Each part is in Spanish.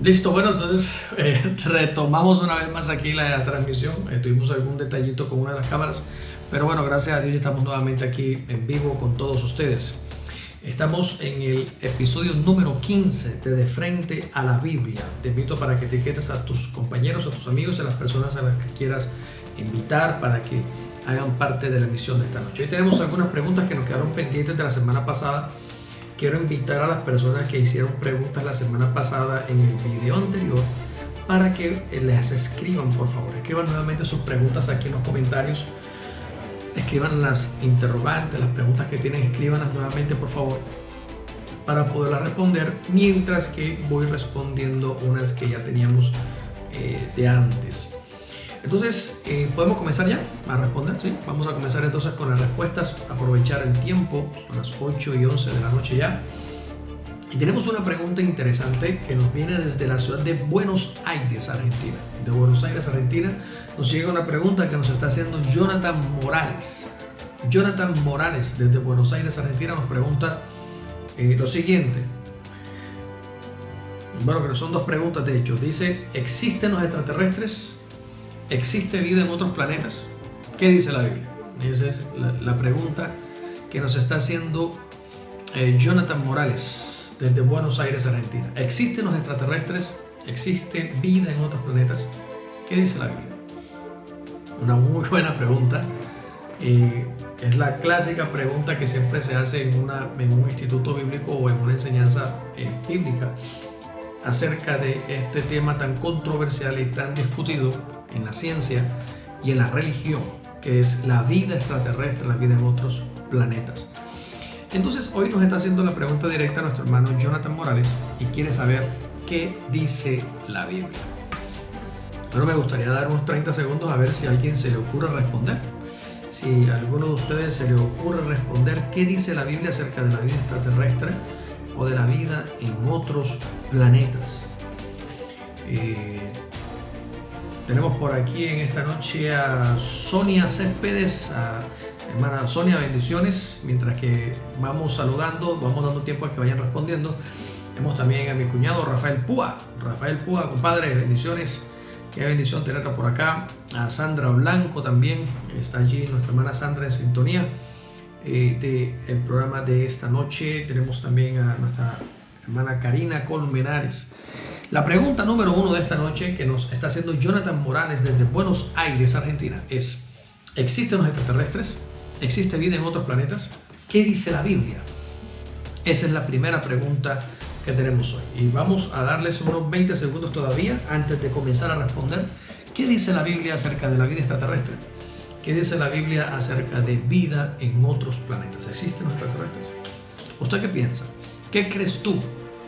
Listo, bueno, entonces retomamos una vez más aquí la transmisión. Tuvimos algún detallito con una de las cámaras, pero bueno, gracias a Dios estamos nuevamente aquí en vivo con todos ustedes. Estamos en el episodio número 15 de Frente a la Biblia. Te invito para que etiquetes a tus compañeros, a tus amigos, a las personas a las que quieras invitar para que hagan parte de la emisión de esta noche. Hoy tenemos algunas preguntas que nos quedaron pendientes de la semana pasada. Quiero invitar a las personas que hicieron preguntas la semana pasada en el video anterior para que les escriban, por favor. Escriban nuevamente sus preguntas aquí en los comentarios. Escriban las interrogantes, las preguntas que tienen, escríbanlas nuevamente, por favor, para poderlas responder, mientras que voy respondiendo unas que ya teníamos de antes. Entonces, ¿podemos comenzar ya a responder? ¿Sí? Vamos a comenzar entonces con las respuestas, aprovechar el tiempo, son las 8:11 de la noche ya. Y tenemos una pregunta interesante que nos viene desde la ciudad de Buenos Aires, Argentina. De Buenos Aires, Argentina, nos llega una pregunta que nos está haciendo Jonathan Morales. Jonathan Morales, desde Buenos Aires, Argentina, nos pregunta lo siguiente. Bueno, pero son dos preguntas de hecho. Dice, ¿existen los extraterrestres? ¿Existe vida en otros planetas? ¿Qué dice la Biblia? Esa es la pregunta que nos está haciendo Jonathan Morales desde Buenos Aires, Argentina. ¿Existen los extraterrestres? ¿Existe vida en otros planetas? ¿Qué dice la Biblia? Una muy buena pregunta. Es la clásica pregunta que siempre se hace en un instituto bíblico o en una enseñanza bíblica acerca de este tema tan controversial y tan discutido en la ciencia y en la religión, que es la vida extraterrestre, la vida en otros planetas. Entonces hoy nos está haciendo la pregunta directa a nuestro hermano Jonathan Morales y quiere saber qué dice la Biblia. Bueno, me gustaría dar unos 30 segundos a ver si a alguien se le ocurre responder. Si a alguno de ustedes se le ocurre responder qué dice la Biblia acerca de la vida extraterrestre o de la vida en otros planetas. Tenemos por aquí en esta noche a Sonia Céspedes, a hermana Sonia, bendiciones. Mientras que vamos saludando, vamos dando tiempo a que vayan respondiendo. Tenemos también a mi cuñado Rafael Púa. Rafael Púa, compadre, bendiciones. Qué bendición tenerla por acá. A Sandra Blanco también, está allí nuestra hermana Sandra en sintonía del programa de esta noche. Tenemos también a nuestra hermana Karina Colmenares. La pregunta número 1 de esta noche que nos está haciendo Jonathan Morales desde Buenos Aires, Argentina, es: ¿existen los extraterrestres? ¿Existe vida en otros planetas? ¿Qué dice la Biblia? Esa es la primera pregunta que tenemos hoy. Y vamos a darles unos 20 segundos todavía antes de comenzar a responder. ¿Qué dice la Biblia acerca de la vida extraterrestre? ¿Qué dice la Biblia acerca de vida en otros planetas? ¿Existen los extraterrestres? ¿Usted qué piensa? ¿Qué crees tú?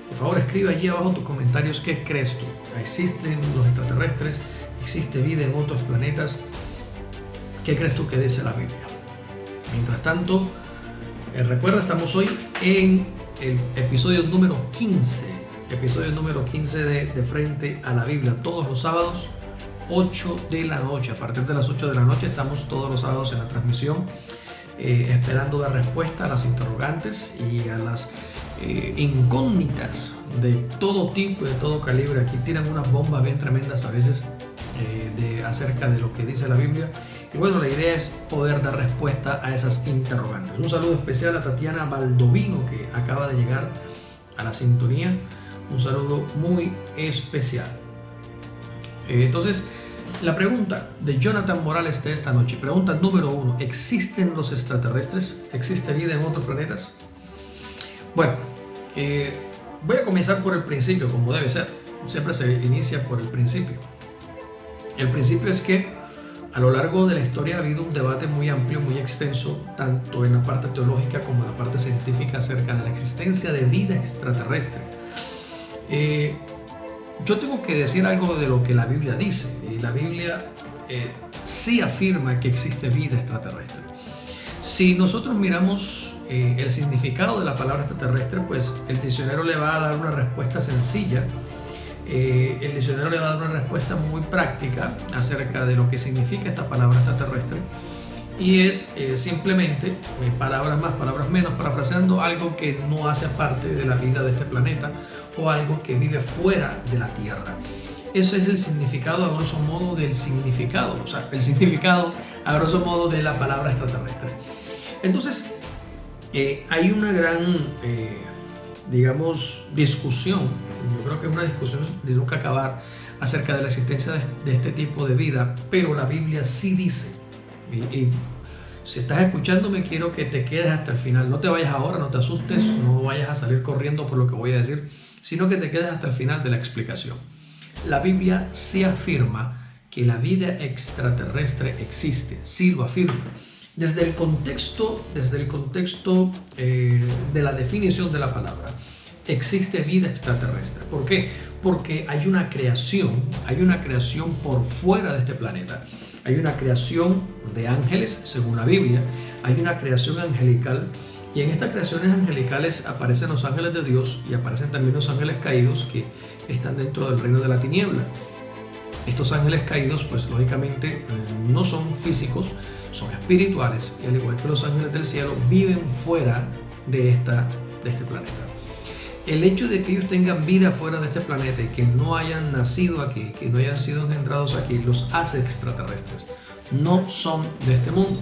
Por favor, escribe allí abajo en tus comentarios qué crees tú. ¿Existen los extraterrestres? ¿Existe vida en otros planetas? ¿Qué crees tú que dice la Biblia? Mientras tanto, recuerda, estamos hoy en el episodio número 15. Episodio número 15 de Frente a la Biblia. Todos los sábados, 8 de la noche. A partir de las 8 de la noche estamos todos los sábados en la transmisión, esperando dar respuesta a las interrogantes y a las incógnitas de todo tipo y de todo calibre. Aquí tiran unas bombas bien tremendas a veces acerca de lo que dice la Biblia, y bueno, la idea es poder dar respuesta a esas interrogantes. Un saludo especial a Tatiana Baldovino, que acaba de llegar a la sintonía. Un saludo muy especial. Entonces, la pregunta de Jonathan Morales de esta noche, pregunta número 1: ¿existen los extraterrestres? ¿Existe vida en otros planetas? Bueno, voy a comenzar por el principio, como debe ser. Siempre se inicia por el principio. El principio es que a lo largo de la historia ha habido un debate muy amplio, muy extenso, tanto en la parte teológica como en la parte científica, acerca de la existencia de vida extraterrestre. Yo tengo que decir algo de lo que la Biblia dice, y la Biblia sí afirma que existe vida extraterrestre. Si nosotros miramos el significado de la palabra extraterrestre, pues el diccionario le va a dar una respuesta sencilla. El diccionario le va a dar una respuesta muy práctica acerca de lo que significa esta palabra extraterrestre, y es simplemente palabras más, palabras menos, parafraseando, algo que no hace parte de la vida de este planeta o algo que vive fuera de la Tierra. Ese es el significado, a grosso modo, del significado, o sea, el significado, a grosso modo, de la palabra extraterrestre. Entonces, hay una gran, digamos, discusión, yo creo que es una discusión de nunca acabar acerca de la existencia de este tipo de vida, pero la Biblia sí dice, y si estás escuchándome, quiero que te quedes hasta el final, no te vayas ahora, no te asustes, no vayas a salir corriendo por lo que voy a decir, sino que te quedes hasta el final de la explicación. La Biblia sí afirma que la vida extraterrestre existe, sí lo afirma. Desde el contexto de la definición de la palabra, existe vida extraterrestre. ¿Por qué? Porque hay una creación por fuera de este planeta. Hay una creación de ángeles, según la Biblia, hay una creación angelical, y en estas creaciones angelicales aparecen los ángeles de Dios y aparecen también los ángeles caídos que están dentro del reino de la tiniebla. Estos ángeles caídos, pues lógicamente no son físicos, son espirituales, y al igual que los ángeles del cielo, viven fuera de este planeta. El hecho de que ellos tengan vida fuera de este planeta y que no hayan nacido aquí, que no hayan sido engendrados aquí, los hace extraterrestres. No son de este mundo.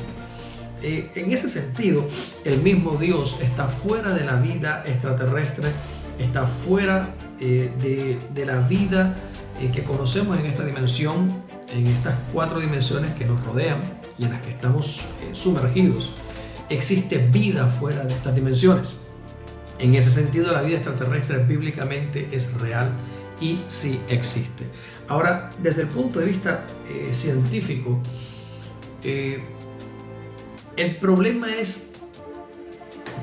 En ese sentido, el mismo Dios está fuera de la vida extraterrestre, está fuera de la vida que conocemos en esta dimensión, en estas 4 dimensiones que nos rodean y en las que estamos sumergidos. Existe vida fuera de estas dimensiones. En ese sentido, la vida extraterrestre bíblicamente es real y sí existe. Ahora, desde el punto de vista científico, el problema es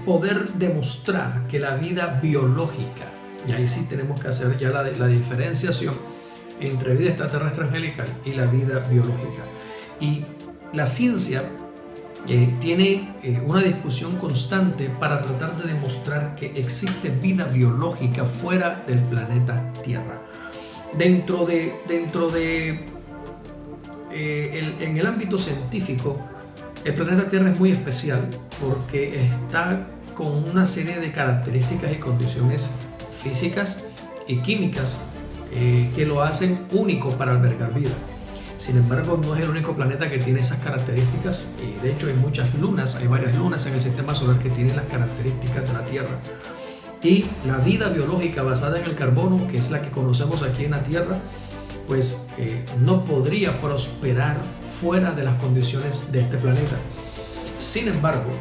poder demostrar que la vida biológica, y ahí sí tenemos que hacer ya la diferenciación entre vida extraterrestre angelical y la vida biológica. Y la ciencia tiene una discusión constante para tratar de demostrar que existe vida biológica fuera del planeta Tierra. En el ámbito científico, el planeta Tierra es muy especial porque está con una serie de características y condiciones físicas y químicas que lo hacen único para albergar vida. Sin embargo, no es el único planeta que tiene esas características. De hecho, hay muchas lunas, hay varias lunas en el sistema solar que tienen las características de la Tierra. Y la vida biológica basada en el carbono, que es la que conocemos aquí en la Tierra, pues no podría prosperar fuera de las condiciones de este planeta. Sin embargo,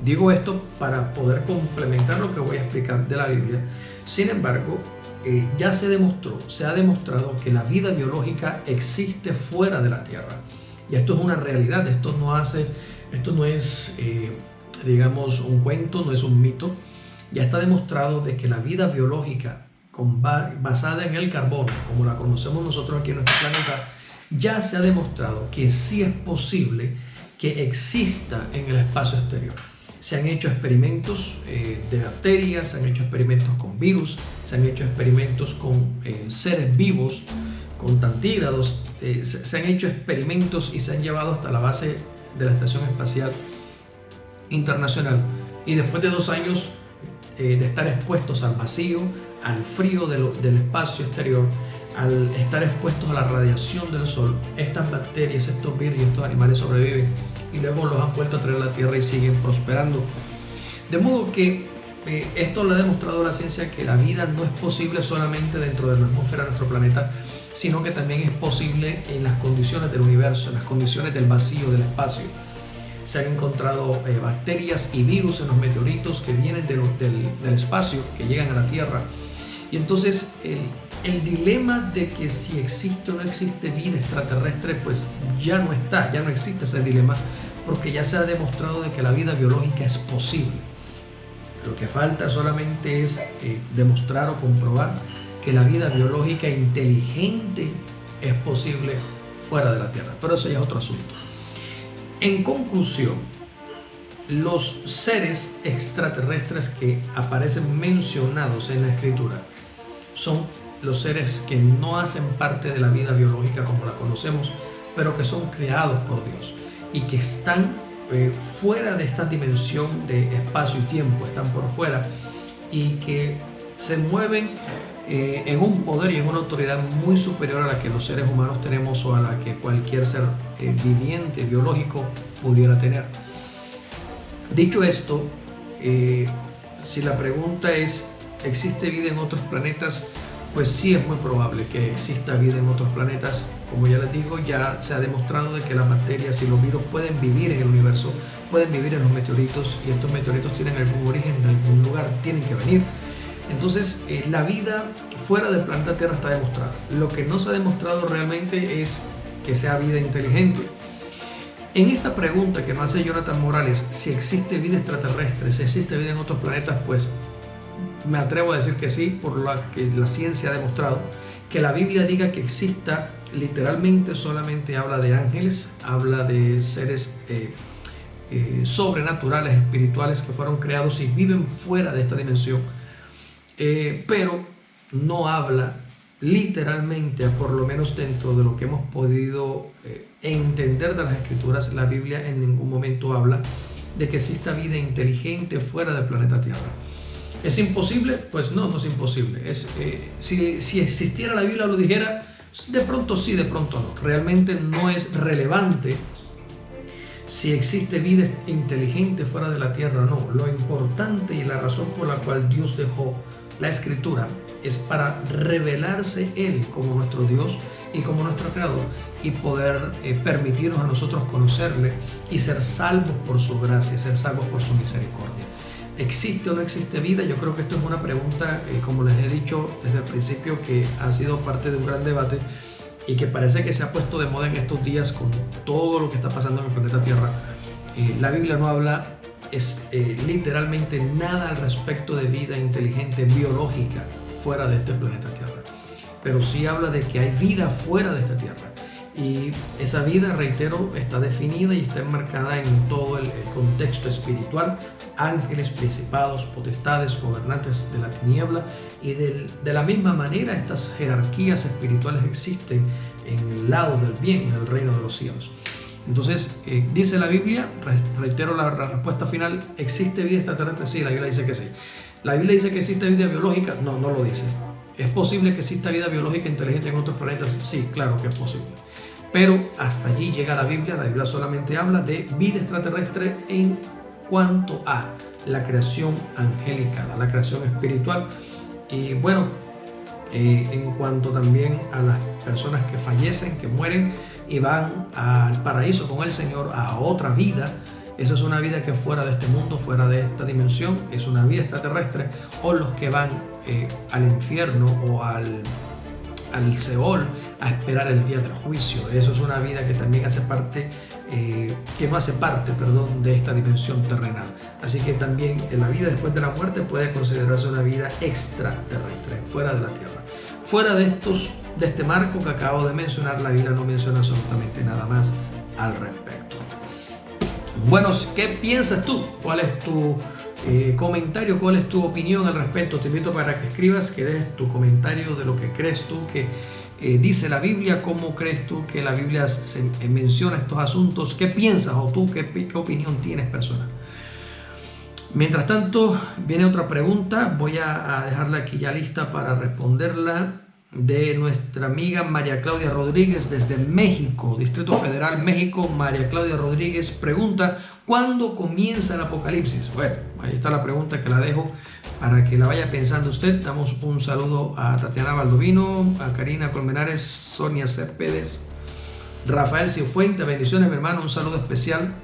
digo esto para poder complementar lo que voy a explicar de la Biblia. Sin embargo, ya se ha demostrado que la vida biológica existe fuera de la Tierra. Y esto es una realidad, esto no es, digamos, un cuento, no es un mito. Ya está demostrado de que la vida biológica basada en el carbono, como la conocemos nosotros aquí en nuestro planeta, ya se ha demostrado que sí es posible que exista en el espacio exterior. Se han hecho experimentos de bacterias, se han hecho experimentos con virus, se han hecho experimentos con seres vivos, con tantígrados, se han hecho experimentos y se han llevado hasta la base de la Estación Espacial Internacional. Y después de 2 años de estar expuestos al vacío, al frío del espacio exterior, al estar expuestos a la radiación del sol, estas bacterias, estos virus y estos animales sobreviven y luego los han vuelto a traer a la Tierra y siguen prosperando. De modo que esto lo ha demostrado la ciencia, que la vida no es posible solamente dentro de la atmósfera de nuestro planeta, sino que también es posible en las condiciones del universo, en las condiciones del vacío, del espacio. Se han encontrado bacterias y virus en los meteoritos que vienen del espacio, que llegan a la Tierra. Y entonces el dilema de que si existe o no existe vida extraterrestre, pues ya no existe ese dilema, porque ya se ha demostrado de que la vida biológica es posible. Lo que falta solamente es demostrar o comprobar que la vida biológica inteligente es posible fuera de la Tierra, pero eso ya es otro asunto. En conclusión, los seres extraterrestres que aparecen mencionados en la Escritura son los seres que no hacen parte de la vida biológica como la conocemos, pero que son creados por Dios y que están fuera de esta dimensión de espacio y tiempo, están por fuera, y que se mueven en un poder y en una autoridad muy superior a la que los seres humanos tenemos o a la que cualquier ser viviente, biológico, pudiera tener. Dicho esto, si la pregunta es, ¿existe vida en otros planetas? Pues sí, es muy probable que exista vida en otros planetas. Como ya les digo, ya se ha demostrado de que las bacterias y los virus pueden vivir en el universo, pueden vivir en los meteoritos, y estos meteoritos tienen algún origen en algún lugar, tienen que venir. Entonces, la vida fuera del planeta Tierra está demostrada. Lo que no se ha demostrado realmente es que sea vida inteligente. En esta pregunta que nos hace Jonathan Morales, si existe vida extraterrestre, si existe vida en otros planetas, pues me atrevo a decir que sí, por lo que la ciencia ha demostrado. Que la Biblia diga que exista, literalmente solamente habla de ángeles, habla de seres sobrenaturales, espirituales, que fueron creados y viven fuera de esta dimensión, pero no habla literalmente, por lo menos dentro de lo que hemos podido entender de las Escrituras. La Biblia en ningún momento habla de que exista vida inteligente fuera del planeta Tierra. ¿Es imposible? Pues no, no es imposible. Si existiera, la Biblia lo dijera, de pronto sí, de pronto no. Realmente no es relevante si existe vida inteligente fuera de la Tierra o no. Lo importante y la razón por la cual Dios dejó la Escritura es para revelarse Él como nuestro Dios y como nuestro Creador, y poder permitirnos a nosotros conocerle y ser salvos por su gracia, ser salvos por su misericordia. ¿Existe o no existe vida? Yo creo que esto es una pregunta, como les he dicho desde el principio, que ha sido parte de un gran debate y que parece que se ha puesto de moda en estos días con todo lo que está pasando en el planeta Tierra. La Biblia no habla literalmente nada al respecto de vida inteligente, biológica, fuera de este planeta Tierra. Pero sí habla de que hay vida fuera de esta Tierra. Y esa vida, reitero, está definida y está enmarcada en todo el contexto espiritual: ángeles, principados, potestades, gobernantes de la tiniebla. Y de la misma manera, estas jerarquías espirituales existen en el lado del bien, en el reino de los cielos. Entonces, dice la Biblia, reitero la respuesta final: ¿existe vida extraterrestre? Sí, la Biblia dice que sí. ¿La Biblia dice que existe vida biológica? No, no lo dice. ¿Es posible que exista vida biológica inteligente en otros planetas? Sí, claro que es posible. Pero hasta allí llega la Biblia. La Biblia solamente habla de vida extraterrestre en cuanto a la creación angelical, a la creación espiritual. Y bueno, en cuanto también a las personas que fallecen, que mueren y van al paraíso con el Señor, a otra vida. Esa es una vida que es fuera de este mundo, fuera de esta dimensión, es una vida extraterrestre. O los que van al infierno o al Seol a esperar el día del juicio. Eso es una vida que también hace parte, que no hace parte, de esta dimensión terrenal. Así que también la vida después de la muerte puede considerarse una vida extraterrestre, fuera de la tierra. Fuera de este marco que acabo de mencionar, la Biblia no menciona absolutamente nada más al respecto. Bueno, ¿qué piensas tú? ¿Cuál es tu comentario? ¿Cuál es tu opinión al respecto? Te invito para que escribas, que des tu comentario de lo que crees tú que dice la Biblia. ¿Cómo crees tú que la Biblia menciona estos asuntos? ¿Qué piensas o tú qué opinión tienes personal? Mientras tanto, viene otra pregunta. Voy a dejarla aquí ya lista para responderla, de nuestra amiga María Claudia Rodríguez desde México, Distrito Federal, México. María Claudia Rodríguez pregunta: ¿cuándo comienza el Apocalipsis? Bueno, ahí está la pregunta, que la dejo para que la vaya pensando usted. Damos un saludo a Tatiana Baldovino, a Karina Colmenares, Sonia Céspedes, Rafael Cifuente. Bendiciones, mi hermano, un saludo especial.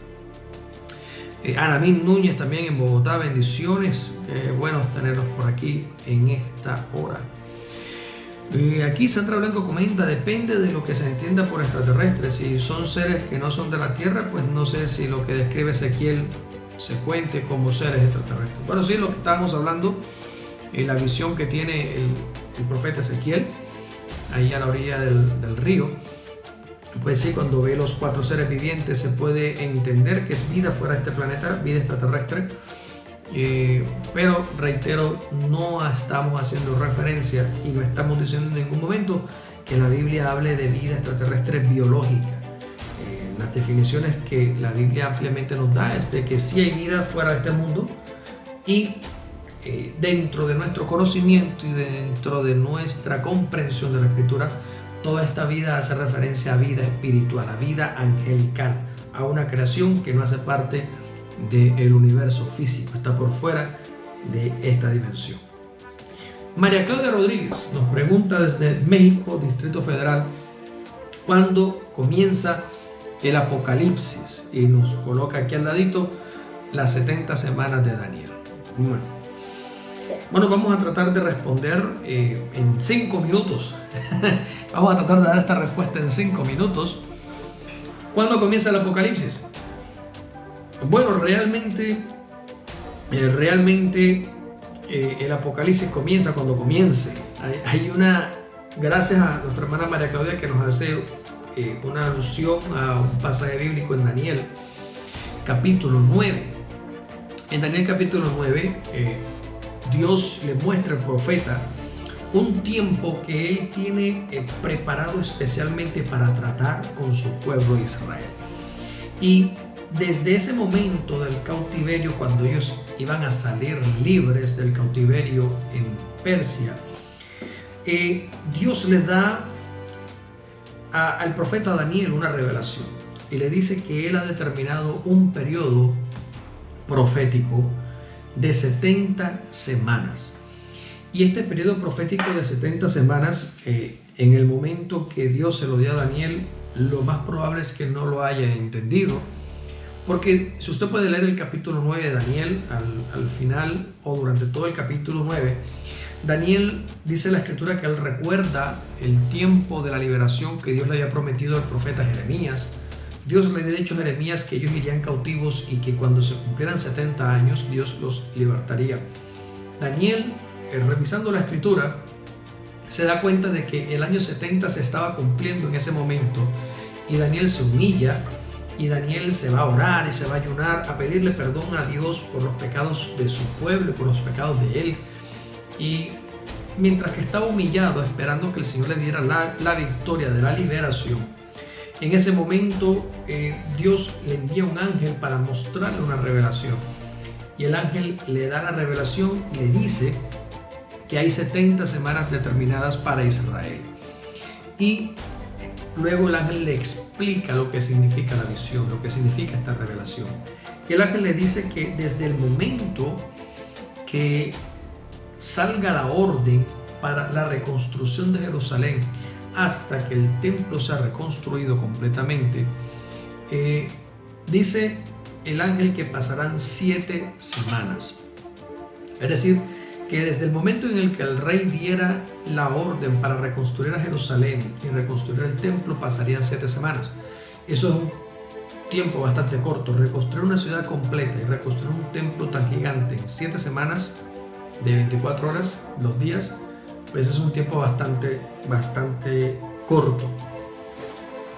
Anamín Núñez también en Bogotá, bendiciones. Qué bueno tenerlos por aquí en esta hora. Aquí Sandra Blanco comenta: depende de lo que se entienda por extraterrestres. Si son seres que no son de la Tierra, pues no sé si lo que describe Ezequiel se cuente como seres extraterrestres. Bueno, sí, lo que estábamos hablando, la visión que tiene el profeta Ezequiel ahí a la orilla del río. Pues sí, cuando ve los 4 seres vivientes se puede entender que es vida fuera de este planeta, vida extraterrestre. Pero reitero, no estamos haciendo referencia y no estamos diciendo en ningún momento que la Biblia hable de vida extraterrestre biológica. Las definiciones que la Biblia ampliamente nos da es de que sí hay vida fuera de este mundo, y dentro de nuestro conocimiento y dentro de nuestra comprensión de la Escritura, toda esta vida hace referencia a vida espiritual, a vida angelical, a una creación que no hace parte del universo físico, está por fuera de esta dimensión. María Claudia Rodríguez nos pregunta desde México, Distrito Federal, ¿cuándo comienza el Apocalipsis? Y nos coloca aquí al ladito las 70 semanas de Daniel. Bueno, vamos a tratar de responder en 5 minutos. Vamos a tratar de dar esta respuesta en 5 minutos. ¿Cuándo comienza el Apocalipsis? Bueno, realmente el Apocalipsis comienza cuando comience. Hay gracias a nuestra hermana María Claudia, que nos hace una alusión a un pasaje bíblico en Daniel capítulo 9. En Daniel capítulo 9, Dios le muestra al profeta un tiempo que él tiene preparado especialmente para tratar con su pueblo Israel. Y desde ese momento del cautiverio, cuando ellos iban a salir libres del cautiverio en Persia, Dios le da al profeta Daniel una revelación y le dice que él ha determinado un periodo profético de 70 semanas. Y este periodo profético de 70 semanas, en el momento que Dios se lo dio a Daniel, lo más probable es que no lo haya entendido, porque si usted puede leer el capítulo 9 de Daniel, al final o durante todo el capítulo 9, Daniel dice en la escritura que él recuerda el tiempo de la liberación que Dios le había prometido al profeta Jeremías. Dios le había dicho a Jeremías que ellos irían cautivos y que cuando se cumplieran 70 años Dios los libertaría. Daniel, revisando la escritura, se da cuenta de que el año 70 se estaba cumpliendo en ese momento, y Daniel se humilla y Daniel se va a orar y se va a ayunar, a pedirle perdón a Dios por los pecados de su pueblo y por los pecados de él. Y mientras que estaba humillado esperando que el Señor le diera la victoria de la liberación, en ese momento Dios le envía un ángel para mostrarle una revelación, y el ángel le da la revelación y le dice que hay 70 semanas determinadas para Israel. Y luego el ángel le explica lo que significa la visión, lo que significa esta revelación. Y el ángel le dice que desde el momento que salga la orden para la reconstrucción de Jerusalén hasta que el templo sea reconstruido completamente, dice el ángel que pasarán 7 semanas. Es decir, que desde el momento en el que el rey diera la orden para reconstruir a Jerusalén y reconstruir el templo, pasarían 7 semanas. Eso es un tiempo bastante corto. Reconstruir una ciudad completa y reconstruir un templo tan gigante en 7 semanas de 24 horas, los días, pues es un tiempo bastante corto.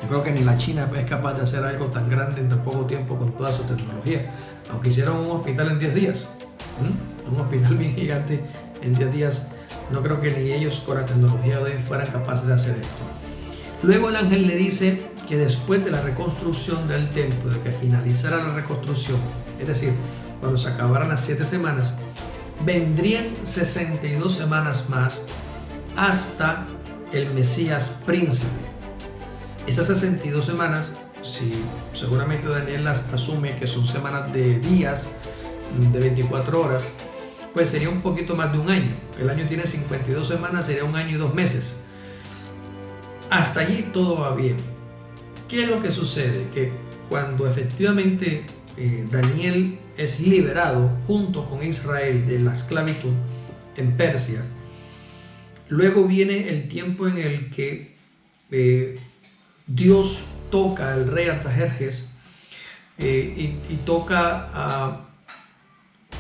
Yo creo que ni la China es capaz de hacer algo tan grande en tan poco tiempo con toda su tecnología, aunque hicieron un hospital en 10 días. Un hospital bien gigante en 10 días, no creo que ni ellos con la tecnología de hoy fueran capaces de hacer esto. Luego el ángel le dice que después de la reconstrucción del templo, de que finalizara la reconstrucción, es decir, cuando se acabaran las 7 semanas, vendrían 62 semanas más hasta el Mesías príncipe. Esas 62 semanas, si seguramente Daniel las asume que son semanas de días, de 24 horas, pues sería un poquito más de un año. El año tiene 52 semanas, sería un año y 2 meses. Hasta allí todo va bien. ¿Qué es lo que sucede? Que cuando efectivamente Daniel es liberado junto con Israel de la esclavitud en Persia, luego viene el tiempo en el que Dios toca al rey Artajerjes y toca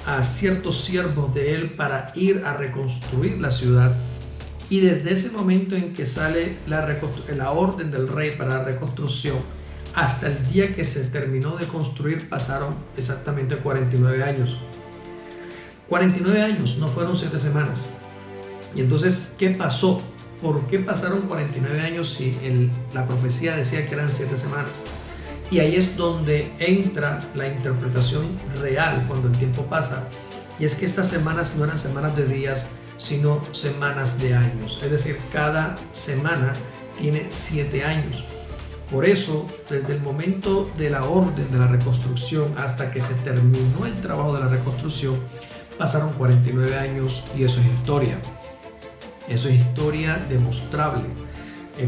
a ciertos siervos de él para ir a reconstruir la ciudad. Y desde ese momento en que sale la orden del rey para la reconstrucción hasta el día que se terminó de construir, pasaron exactamente 49 años. 49 años, no fueron 7 semanas. Y entonces, ¿qué pasó? ¿Por qué pasaron 49 años si la profecía decía que eran 7 semanas? Y ahí es donde entra la interpretación real cuando el tiempo pasa, Y es que estas semanas no eran semanas de días, sino semanas de años. Es decir, cada semana tiene 7 años. Por eso, desde el momento de la orden de la reconstrucción hasta que se terminó el trabajo de la reconstrucción, pasaron 49 años y eso es historia. Eso es historia demostrable.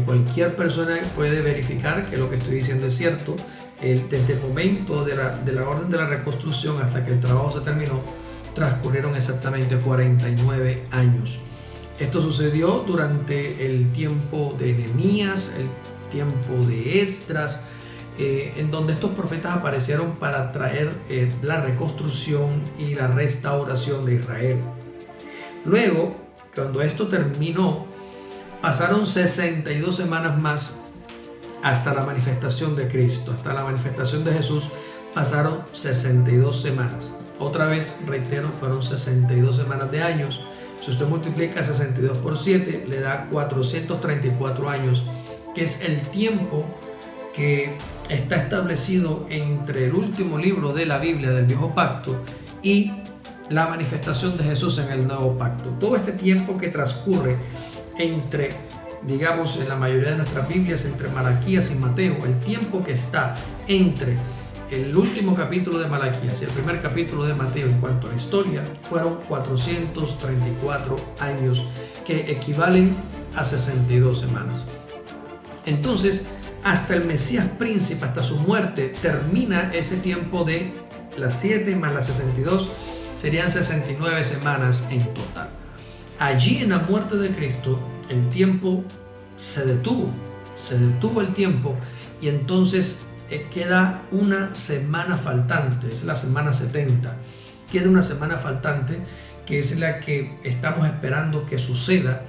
Cualquier persona puede verificar que lo que estoy diciendo es cierto. Desde el momento de la orden de la reconstrucción hasta que el trabajo se terminó, transcurrieron exactamente 49 años. Esto sucedió durante el tiempo de Nehemías, el tiempo de Esdras, en donde estos profetas aparecieron para traer la reconstrucción y la restauración de Israel. Luego, cuando esto terminó, pasaron 62 semanas más hasta la manifestación de Cristo, hasta la manifestación de Jesús, pasaron 62 semanas. Otra vez, reitero, fueron 62 semanas de años. Si usted multiplica 62 por 7, le da 434 años, que es el tiempo que está establecido entre el último libro de la Biblia del Viejo Pacto y la manifestación de Jesús en el Nuevo Pacto. Todo este tiempo que transcurre entre, digamos, en la mayoría de nuestras Biblias, entre Malaquías y Mateo, el tiempo que está entre el último capítulo de Malaquías y el primer capítulo de Mateo en cuanto a la historia, fueron 434 años, que equivalen a 62 semanas. Entonces, hasta el Mesías príncipe, hasta su muerte, termina ese tiempo de las 7 más las 62, serían 69 semanas en total. Allí en la muerte de Cristo, el tiempo se detuvo el tiempo, y entonces queda una semana faltante, es la semana 70. Queda una semana faltante que es la que estamos esperando que suceda,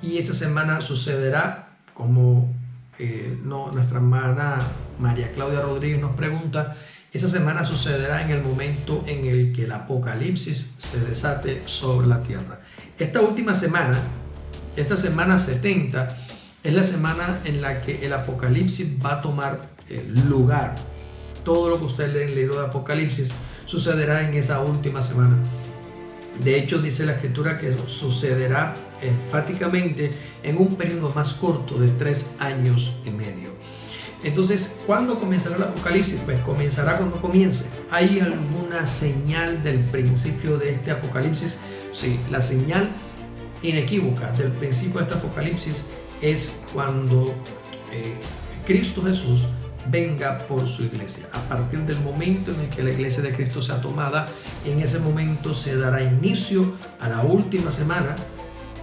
y esa semana sucederá como nuestra hermana María Claudia Rodríguez nos pregunta. Esa semana sucederá en el momento en el que el Apocalipsis se desate sobre la tierra. Esta última semana, esta semana 70, es la semana en la que el Apocalipsis va a tomar lugar. Todo lo que usted lee en el libro de Apocalipsis sucederá en esa última semana. De hecho, dice la Escritura que sucederá enfáticamente en un periodo más corto de 3 años y medio. Entonces, ¿cuándo comenzará el Apocalipsis? Pues comenzará cuando comience. ¿Hay alguna señal del principio de este Apocalipsis? Sí, la señal inequívoca del principio de este Apocalipsis es cuando Cristo Jesús venga por su iglesia. A partir del momento en el que la iglesia de Cristo sea tomada, en ese momento se dará inicio a la última semana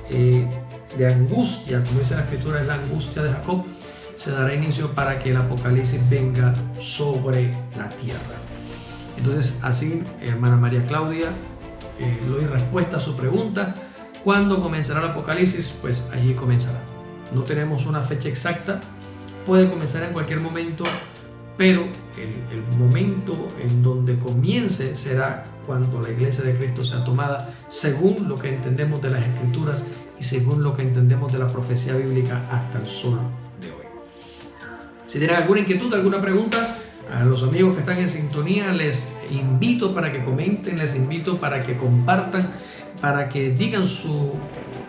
de angustia, como dice la Escritura, es la angustia de Jacob. Se dará inicio para que el Apocalipsis venga sobre la tierra. Entonces, así, hermana María Claudia, le doy respuesta a su pregunta. ¿Cuándo comenzará el Apocalipsis? Pues allí comenzará. No tenemos una fecha exacta, puede comenzar en cualquier momento, pero el momento en donde comience será cuando la iglesia de Cristo sea tomada, según lo que entendemos de las Escrituras y según lo que entendemos de la profecía bíblica hasta el sol de hoy. Si tienen alguna inquietud, alguna pregunta, a los amigos que están en sintonía les invito para que comenten, les invito para que compartan, para que digan su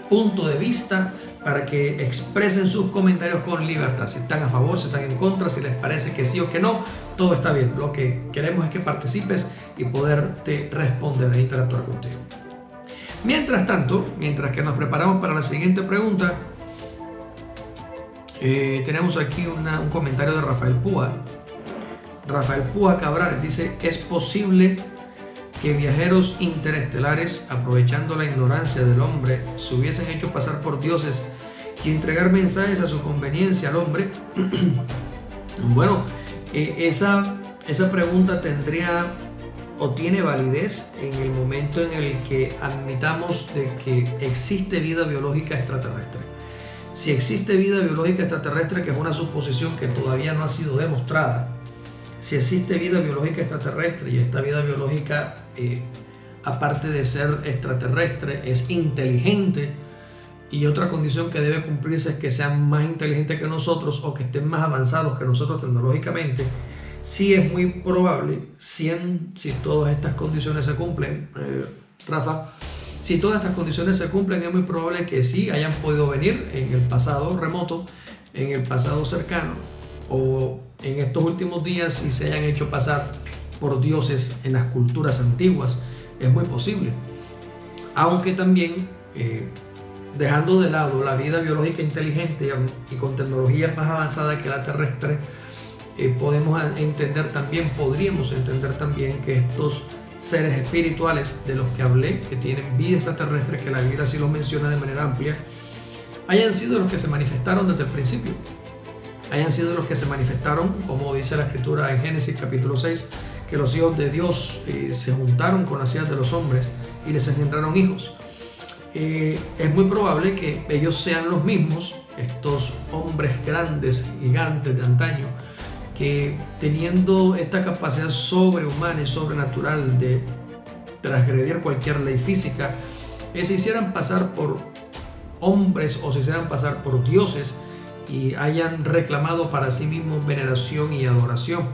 punto de vista, para que expresen sus comentarios con libertad. Si están a favor, si están en contra, si les parece que sí o que no, todo está bien. Lo que queremos es que participes y poderte responder e interactuar contigo. Mientras tanto, mientras que nos preparamos para la siguiente pregunta, tenemos aquí un comentario de Rafael Púa. Rafael Púa Cabral dice: ¿es posible que viajeros interestelares, aprovechando la ignorancia del hombre, se hubiesen hecho pasar por dioses y entregar mensajes a su conveniencia al hombre? Bueno, esa pregunta tendría o tiene validez en el momento en el que admitamos de que existe vida biológica extraterrestre. Si existe vida biológica extraterrestre, que es una suposición que todavía no ha sido demostrada, si existe vida biológica extraterrestre y esta vida biológica, aparte de ser extraterrestre, es inteligente, y otra condición que debe cumplirse es que sean más inteligentes que nosotros o que estén más avanzados que nosotros tecnológicamente, sí es muy probable, si todas estas condiciones se cumplen, Rafa, si todas estas condiciones se cumplen, es muy probable que sí hayan podido venir en el pasado remoto, en el pasado cercano, o en estos últimos días y se hayan hecho pasar por dioses en las culturas antiguas. Es muy posible. Aunque también, dejando de lado la vida biológica inteligente y con tecnologías más avanzadas que la terrestre, podríamos entender también que estos seres espirituales de los que hablé, que tienen vida extraterrestre, que la Biblia sí los menciona de manera amplia, hayan sido los que se manifestaron desde el principio, hayan sido los que se manifestaron, como dice la escritura en Génesis capítulo 6, que los hijos de Dios se juntaron con las hijas de los hombres y les engendraron hijos. Es muy probable que ellos sean los mismos, estos hombres grandes, gigantes de antaño, que teniendo esta capacidad sobrehumana y sobrenatural de transgredir cualquier ley física, se hicieran pasar por hombres o se hicieran pasar por dioses y hayan reclamado para sí mismos veneración y adoración.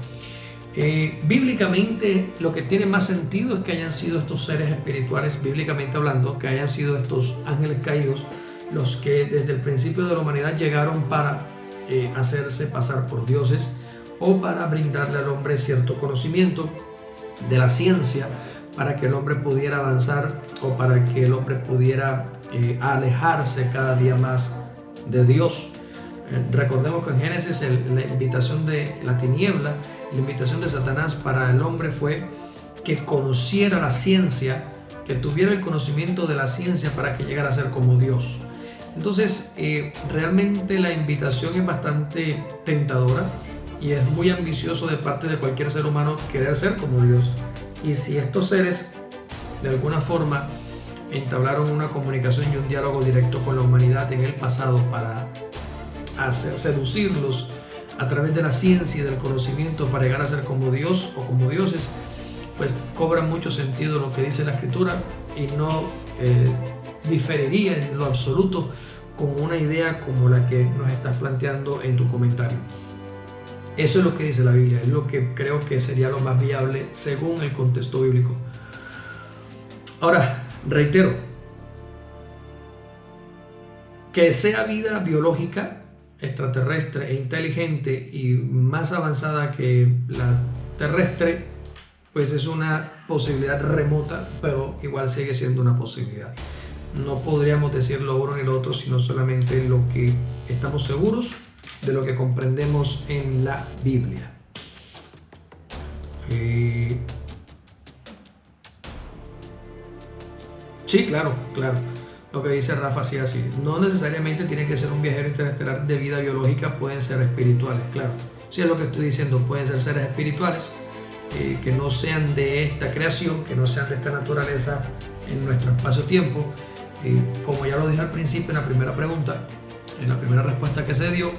Bíblicamente lo que tiene más sentido es que hayan sido estos seres espirituales, bíblicamente hablando, que hayan sido estos ángeles caídos los que desde el principio de la humanidad llegaron para hacerse pasar por dioses o para brindarle al hombre cierto conocimiento de la ciencia para que el hombre pudiera avanzar o para que el hombre pudiera alejarse cada día más de Dios. Recordemos que en Génesis la invitación de la tiniebla, la invitación de Satanás para el hombre fue que conociera la ciencia, que tuviera el conocimiento de la ciencia para que llegara a ser como Dios. Entonces, realmente la invitación es bastante tentadora y es muy ambicioso de parte de cualquier ser humano querer ser como Dios. Y si estos seres de alguna forma entablaron una comunicación y un diálogo directo con la humanidad en el pasado para seducirlos a través de la ciencia y del conocimiento para llegar a ser como Dios o como dioses, pues cobra mucho sentido lo que dice la escritura y no diferiría en lo absoluto con una idea como la que nos estás planteando en tu comentario. Eso es lo que dice la Biblia, es lo que creo que sería lo más viable según el contexto bíblico. Ahora, reitero, que sea vida biológica, extraterrestre e inteligente y más avanzada que la terrestre, pues es una posibilidad remota, pero igual sigue siendo una posibilidad. No podríamos decir lo uno ni lo otro, sino solamente lo que estamos seguros de lo que comprendemos en la Biblia. Sí, claro. Lo que dice Rafa, sí, así. No necesariamente tiene que ser un viajero interestelar de vida biológica, pueden ser espirituales, claro. Sí, es lo que estoy diciendo, pueden ser seres espirituales que no sean de esta creación, que no sean de esta naturaleza en nuestro espacio-tiempo. Como ya lo dije al principio en la primera pregunta, en la primera respuesta que se dio,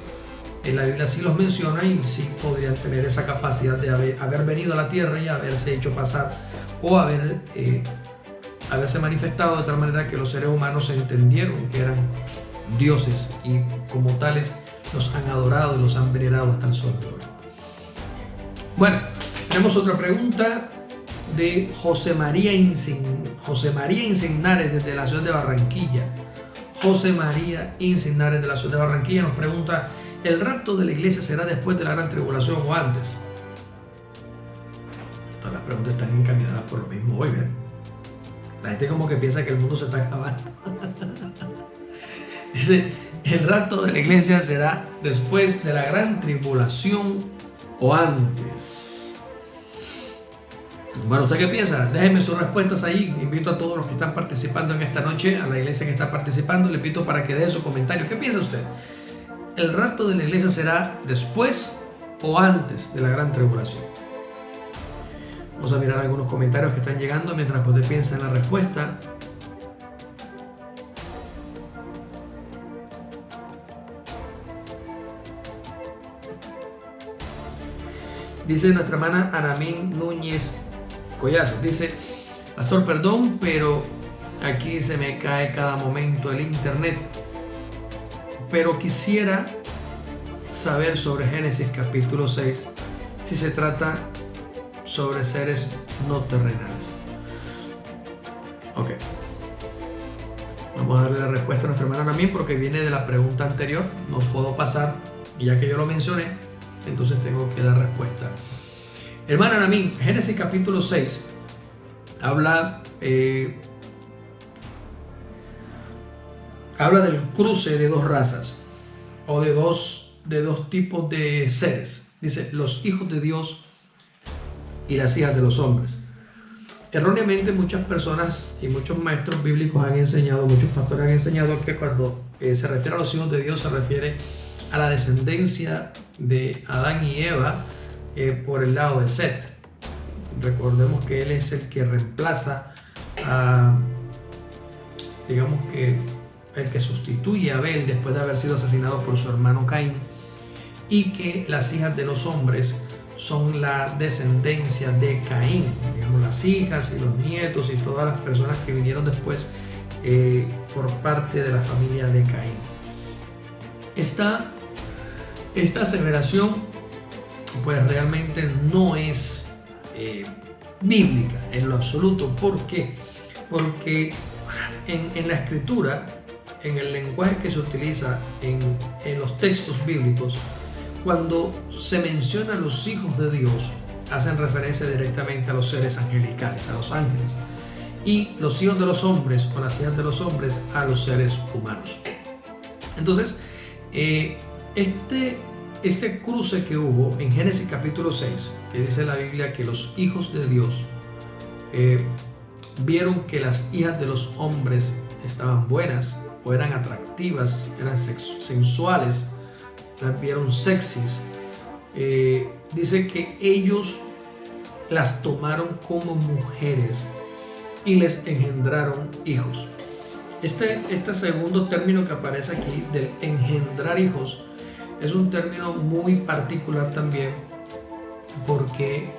en la Biblia sí los menciona y sí podrían tener esa capacidad de haber venido a la tierra y haberse hecho pasar o haberse manifestado de tal manera que los seres humanos se entendieron que eran dioses y como tales los han adorado y los han venerado hasta el sol de hoy. Bueno, tenemos otra pregunta de José María Insignares desde la ciudad de Barranquilla. José María Insignares de la ciudad de Barranquilla nos pregunta: ¿el rapto de la iglesia será después de la gran tribulación o antes? Todas las preguntas están encaminadas por lo mismo hoy, ¿ven? La gente como que piensa que el mundo se está acabando. Dice, ¿el rapto de la iglesia será después de la gran tribulación o antes? Bueno, ¿usted qué piensa? Déjenme sus respuestas ahí. Invito a todos los que están participando en esta noche, a la iglesia que está participando, le invito para que deje su comentario. ¿Qué piensa usted? ¿El rapto de la iglesia será después o antes de la gran tribulación? Vamos a mirar algunos comentarios que están llegando mientras usted piensa en la respuesta. Dice nuestra hermana Anamín Núñez Collazo, dice: pastor, perdón, pero aquí se me cae cada momento el internet, pero quisiera saber sobre Génesis capítulo 6, si se trata sobre seres no terrenales. Ok. Vamos a darle la respuesta a nuestra hermana Namín porque viene de la pregunta anterior. No puedo pasar, y ya que yo lo mencioné, entonces tengo que dar respuesta. Hermana Namín, Génesis capítulo 6 habla del cruce de dos razas o de dos tipos de seres. Dice, los hijos de Dios y las hijas de los hombres. Erróneamente muchas personas y muchos maestros bíblicos han enseñado, muchos pastores han enseñado que cuando se refiere a los hijos de Dios se refiere a la descendencia de Adán y Eva por el lado de Set. Recordemos que él es el que reemplaza a, digamos que el que sustituye a Abel después de haber sido asesinado por su hermano Caín, y que las hijas de los hombres son la descendencia de Caín, digamos, las hijas y los nietos y todas las personas que vinieron después por parte de la familia de Caín. Esta aseveración pues realmente no es bíblica en lo absoluto. ¿Por qué? Porque en la escritura, en el lenguaje que se utiliza en los textos bíblicos, cuando se menciona a los hijos de Dios, hacen referencia directamente a los seres angelicales, a los ángeles, y los hijos de los hombres o las hijas de los hombres a los seres humanos. Entonces, este cruce que hubo en Génesis capítulo 6, que dice la Biblia que los hijos de Dios vieron que las hijas de los hombres estaban buenas o eran atractivas, eran sensuales, las vieron sexys, dice que ellos las tomaron como mujeres y les engendraron hijos. Este segundo término que aparece aquí del engendrar hijos es un término muy particular también, porque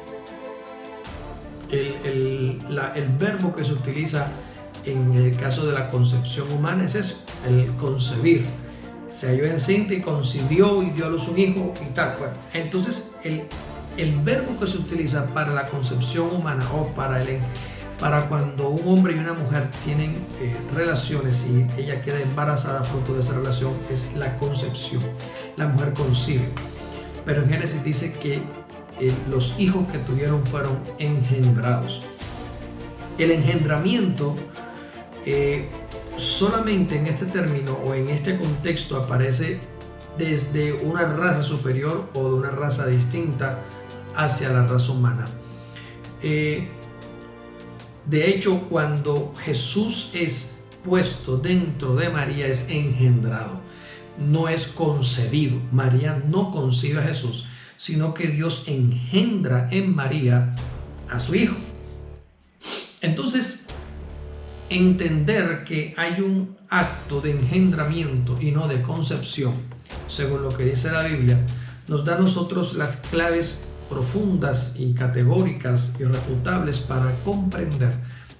el verbo que se utiliza en el caso de la concepción humana es eso, el concebir. Se halló encinta y concibió y dio a luz un hijo y tal. Bueno, entonces el verbo que se utiliza para la concepción humana o para cuando un hombre y una mujer tienen relaciones y ella queda embarazada fruto de esa relación es la concepción. La mujer concibe. Pero en Génesis dice que los hijos que tuvieron fueron engendrados. El engendramiento solamente en este término o en este contexto aparece desde una raza superior o de una raza distinta hacia la raza humana. De hecho, cuando Jesús es puesto dentro de María es engendrado, no es concebido. María no concibe a Jesús, sino que Dios engendra en María a su hijo. Entonces, entender que hay un acto de engendramiento y no de concepción, según lo que dice la Biblia, nos da a nosotros las claves profundas y categóricas, irrefutables para comprender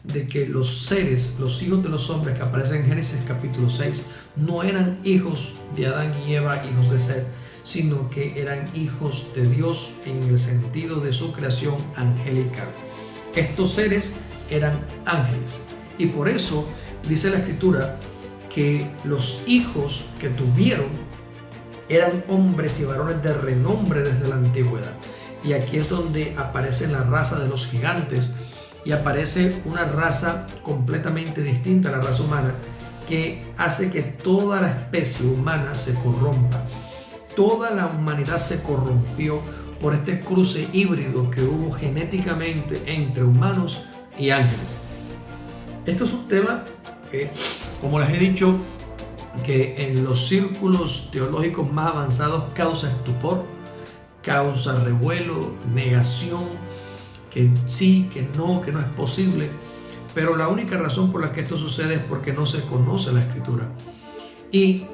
de que los seres, los hijos de los hombres que aparecen en Génesis capítulo 6, no eran hijos de Adán y Eva, hijos de Set, sino que eran hijos de Dios en el sentido de su creación angelical. Estos seres eran ángeles. Y por eso dice la escritura que los hijos que tuvieron eran hombres y varones de renombre desde la antigüedad. Y aquí es donde aparece la raza de los gigantes y aparece una raza completamente distinta a la raza humana que hace que toda la especie humana se corrompa. Toda la humanidad se corrompió por este cruce híbrido que hubo genéticamente entre humanos y ángeles. Esto es un tema que, como les he dicho, que en los círculos teológicos más avanzados causa estupor, causa revuelo, negación, que sí, que no es posible. Pero la única razón por la que esto sucede es porque no se conoce la Escritura. Y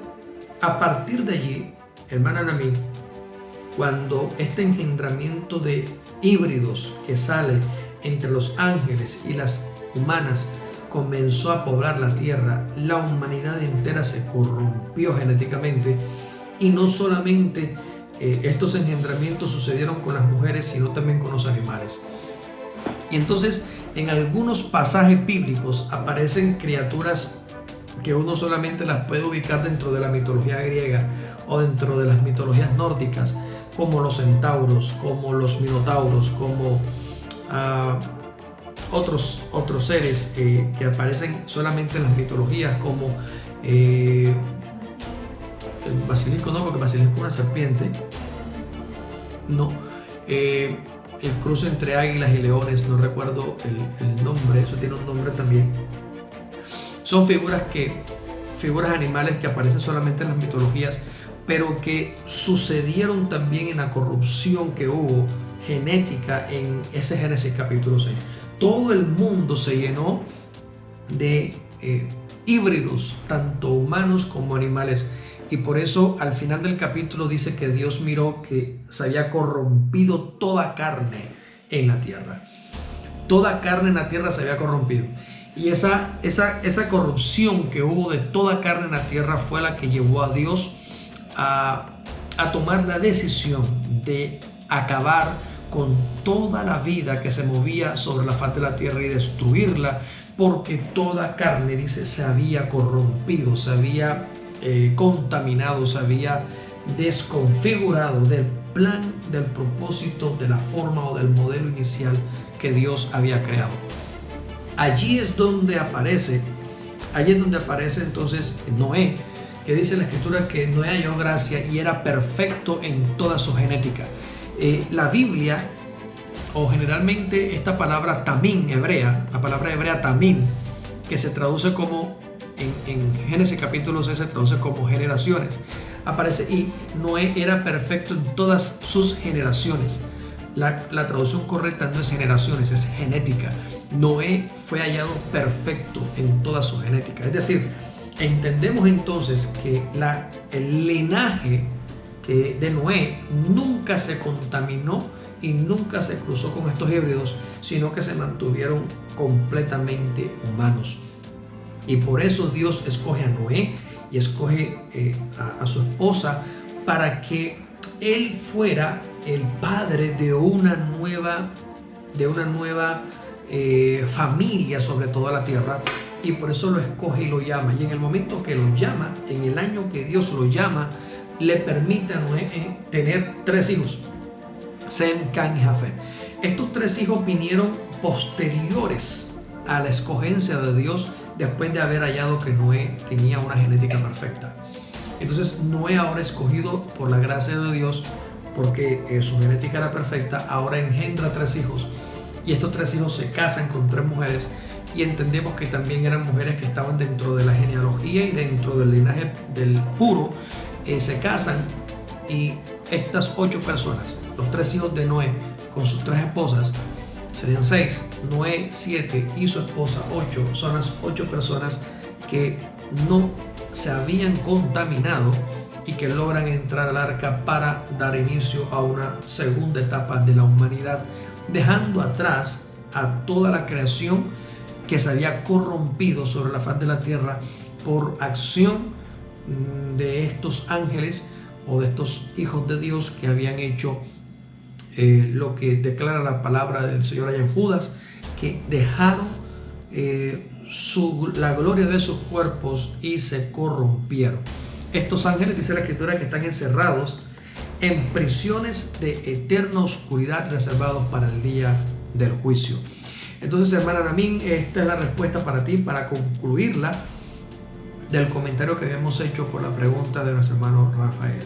a partir de allí, hermana Namín, cuando este engendramiento de híbridos que sale entre los ángeles y las humanas comenzó a poblar la tierra, la humanidad entera se corrompió genéticamente. Y no solamente estos engendramientos sucedieron con las mujeres, sino también con los animales. Y entonces en algunos pasajes bíblicos aparecen criaturas que uno solamente las puede ubicar dentro de la mitología griega o dentro de las mitologías nórdicas, como los centauros, como los minotauros, como otros seres que aparecen solamente en las mitologías, como el basilisco, no, porque el basilisco es una serpiente, no, el cruce entre águilas y leones, no recuerdo el nombre, eso tiene un nombre también. Son figuras animales que aparecen solamente en las mitologías, pero que sucedieron también en la corrupción que hubo genética en ese Génesis capítulo 6. Todo el mundo se llenó de híbridos, tanto humanos como animales. Y por eso al final del capítulo dice que Dios miró que se había corrompido toda carne en la tierra. Toda carne en la tierra se había corrompido. Y esa corrupción que hubo de toda carne en la tierra fue la que llevó a Dios a tomar la decisión de acabar con toda la vida que se movía sobre la faz de la tierra y destruirla, porque toda carne, dice, se había corrompido, se había contaminado, se había desconfigurado del plan, del propósito, de la forma o del modelo inicial que Dios había creado. Allí es donde aparece entonces Noé, que dice la escritura que Noé halló gracia y era perfecto en toda su genética. La Biblia, o generalmente esta palabra tamim hebrea, la palabra hebrea tamim, que se traduce como en Génesis capítulo 6 se traduce como generaciones, aparece, y Noé era perfecto en todas sus generaciones. La traducción correcta no es generaciones, es genética. Noé fue hallado perfecto en toda su genética. Es decir, entendemos entonces que el linaje de Noé nunca se contaminó y nunca se cruzó con estos híbridos, sino que se mantuvieron completamente humanos. Y por eso Dios escoge a Noé y escoge a su esposa para que él fuera el padre de una nueva familia sobre toda la tierra, y por eso lo escoge y lo llama. Y en el momento que lo llama, en el año que Dios lo llama, le permite a Noé tener 3 hijos, Sem, Cam y Jafet. Estos 3 hijos vinieron posteriores a la escogencia de Dios, después de haber hallado que Noé tenía una genética perfecta. Entonces Noé, ahora escogido por la gracia de Dios, porque su genética era perfecta, ahora engendra 3 hijos, y estos 3 hijos se casan con 3 mujeres, y entendemos que también eran mujeres que estaban dentro de la genealogía y dentro del linaje del puro. Se casan, y estas 8 personas, los 3 hijos de Noé con sus 3 esposas, serían 6, Noé 7 y su esposa 8, son las 8 personas que no se habían contaminado y que logran entrar al arca para dar inicio a una segunda etapa de la humanidad, dejando atrás a toda la creación que se había corrompido sobre la faz de la tierra por acción de estos ángeles o de estos hijos de Dios que habían hecho lo que declara la palabra del Señor allá en Judas, que dejaron la gloria de sus cuerpos y se corrompieron. Estos ángeles, dice la escritura, que están encerrados en prisiones de eterna oscuridad, reservados para el día del juicio. Entonces, hermana Namín, esta es la respuesta para ti, para concluirla, del comentario que habíamos hecho por la pregunta de nuestro hermano Rafael.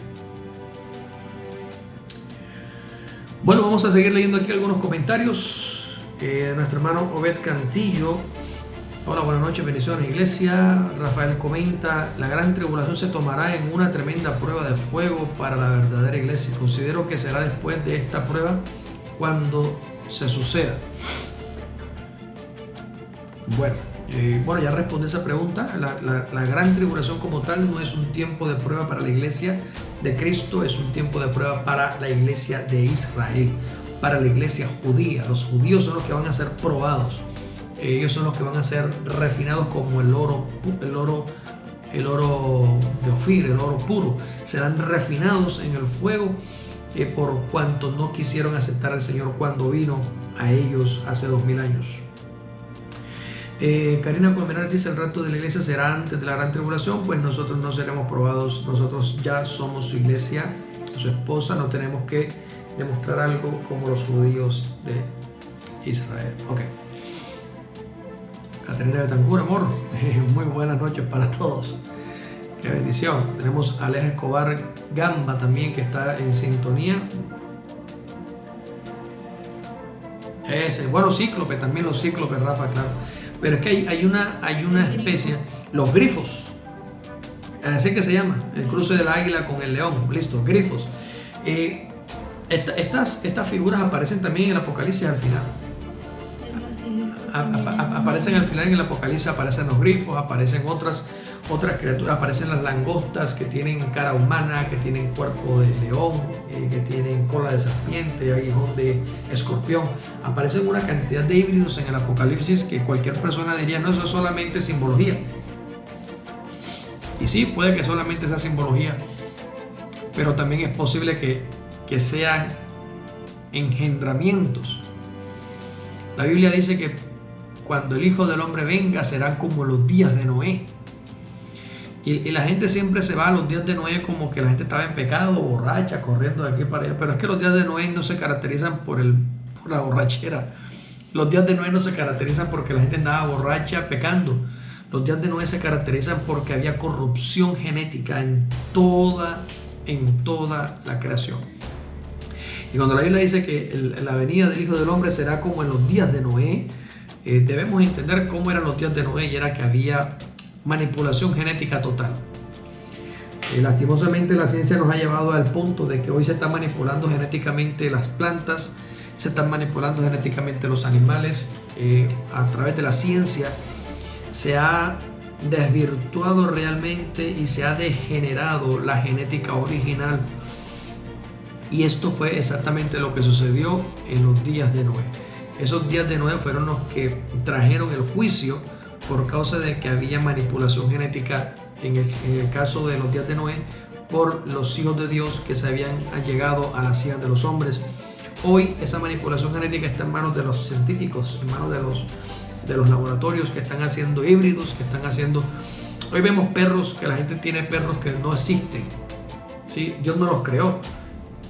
Bueno, vamos a seguir leyendo aquí algunos comentarios de nuestro hermano Obed Cantillo. Hola, buenas noches, bendiciones, iglesia. Rafael comenta: la gran tribulación se tomará en una tremenda prueba de fuego para la verdadera iglesia. Considero que será después de esta prueba cuando se suceda. Bueno, ya respondí esa pregunta. La gran tribulación como tal no es un tiempo de prueba para la iglesia de Cristo, es un tiempo de prueba para la iglesia de Israel, para la iglesia judía. Los judíos son los que van a ser probados. Ellos son los que van a ser refinados como el oro de Ofir, el oro puro. Serán refinados en el fuego por cuanto no quisieron aceptar al Señor cuando vino a ellos hace 2000 años. Karina Colmenar dice: el rapto de la iglesia será antes de la gran tribulación. Pues nosotros no seremos probados, nosotros ya somos su iglesia, su esposa, no tenemos que demostrar algo como los judíos de Israel. Ok. Caterina Betancur, amor, muy buenas noches para todos. Qué bendición. Tenemos a Aleja Escobar Gamba también, que está en sintonía. Bueno, cíclope, también los cíclopes, Rafa, claro. Pero es que hay una especie, los grifos, así que se llama, el cruce del águila con el león, listo, grifos. Estas figuras aparecen también en el Apocalipsis al final. Aparecen al final en el Apocalipsis, aparecen los grifos, aparecen otras criaturas, aparecen las langostas que tienen cara humana, que tienen cuerpo de león, que tienen cola de serpiente, aguijón de escorpión. Aparecen una cantidad de híbridos en el Apocalipsis que cualquier persona diría: no, eso es solamente simbología. Y sí, puede que solamente sea simbología, pero también es posible que sean engendramientos. La Biblia dice que cuando el Hijo del Hombre venga serán como los días de Noé. Y la gente siempre se va a los días de Noé como que la gente estaba en pecado, borracha, corriendo de aquí para allá. Pero es que los días de Noé no se caracterizan por la borrachera. Los días de Noé no se caracterizan porque la gente andaba borracha pecando. Los días de Noé se caracterizan porque había corrupción genética en toda la creación. Y cuando la Biblia dice que la venida del Hijo del Hombre será como en los días de Noé, debemos entender cómo eran los días de Noé, y era que había manipulación genética total. Lastimosamente la ciencia nos ha llevado al punto de que hoy se están manipulando genéticamente las plantas, se están manipulando genéticamente los animales. A través de la ciencia se ha desvirtuado realmente y se ha degenerado la genética original. Y esto fue exactamente lo que sucedió en los días de Noé. Esos días de Noé fueron los que trajeron el juicio por causa de que había manipulación genética en el caso de los días de Noé por los hijos de Dios que se habían allegado a las hijas de los hombres. Hoy esa manipulación genética está en manos de los científicos, en manos de los laboratorios que están haciendo híbridos, que están haciendo... Hoy vemos perros, que la gente tiene perros que no existen, ¿sí? Dios no los creó.